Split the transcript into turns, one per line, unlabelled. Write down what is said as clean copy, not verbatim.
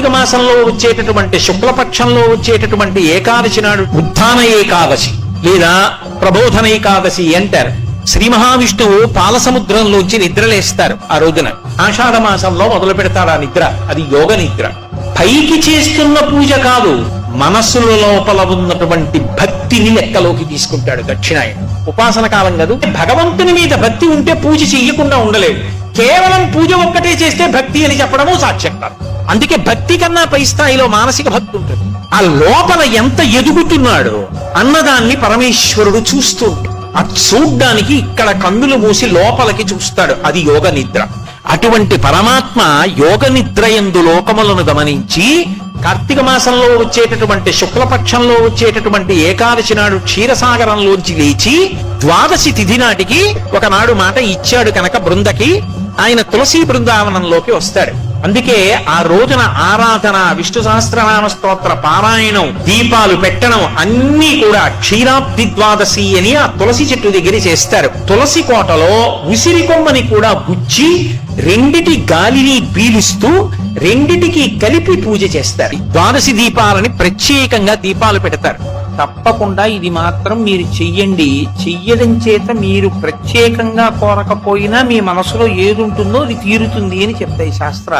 కార్తీక మాసంలో వచ్చేటటువంటి శుక్లపక్షంలో వచ్చేటటువంటి ఏకాదశి నాడు ఉత్థాన ఏకాదశి లేదా ప్రబోధన ఏకాదశి అంటారు. శ్రీ మహావిష్ణువు పాలసముద్రంలోంచి నిద్రలేస్తారు. ఆ రోజున ఆషాఢ మాసంలో మొదలు పెడతాడు ఆ నిద్ర. అది యోగ నిద్ర. పైకి చేస్తున్న పూజ కాదు, మనస్సుల లోపల ఉన్నటువంటి భక్తిని లెక్కలోకి తీసుకుంటాడు దక్షిణాయనం. ఉపాసన కాలం కాదు. భగవంతుని మీద భక్తి ఉంటే పూజ చెయ్యకుండా ఉండలేదు. కేవలం పూజ ఒక్కటే చేస్తే భక్తి అని చెప్పడము సాక్ష్యం కాదు. అందుకే భక్తి కన్నా పై స్థాయిలో మానసిక భక్తి ఉంటుంది. ఆ లోపల ఎంత ఎదుగుతున్నాడో అన్నదాన్ని పరమేశ్వరుడు చూస్తూ ఉంటాడు. అది చూడ్డానికి ఇక్కడ కన్నులు మూసి లోపలికి చూస్తాడు. అది యోగ నిద్ర. అటువంటి పరమాత్మ యోగ నిద్ర యందు లోకములను గమనించి కార్తీక మాసంలో వచ్చేటటువంటి శుక్లపక్షంలో వచ్చేటటువంటి ఏకాదశి నాడు క్షీరసాగరంలోంచి లేచి ద్వాదశి తిథి నాటికి ఒకనాడు మాట ఇచ్చాడు కనుక బృందకి ఆయన తులసీ బృందావనంలోకి వస్తాడు. అందుకే ఆ రోజున ఆరాధన, విష్ణు సహస్రనామ స్తోత్ర పారాయణం, దీపాలు పెట్టడం అన్నీ కూడా క్షీరాబ్ది ద్వాదశి అని ఆ తులసి చెట్టు దగ్గర చేస్తారు. తులసి కోటలో ఉసిరి కొమ్మని కూడా గుచ్చి రెండిటి గాలిని పీలుస్తూ రెండిటికి కలిపి పూజ చేస్తారు. ద్వాదశి దీపాలని ప్రత్యేకంగా దీపాలు పెడతారు. తప్పకుండా ఇది మాత్రం మీరు చెయ్యండి. చెయ్యడం చేత మీరు ప్రత్యేకంగా కోరకపోయినా మీ మనసులో ఏది ఉంటుందో అది తీరుతుంది అని చెప్తాయి శాస్త్రాలు.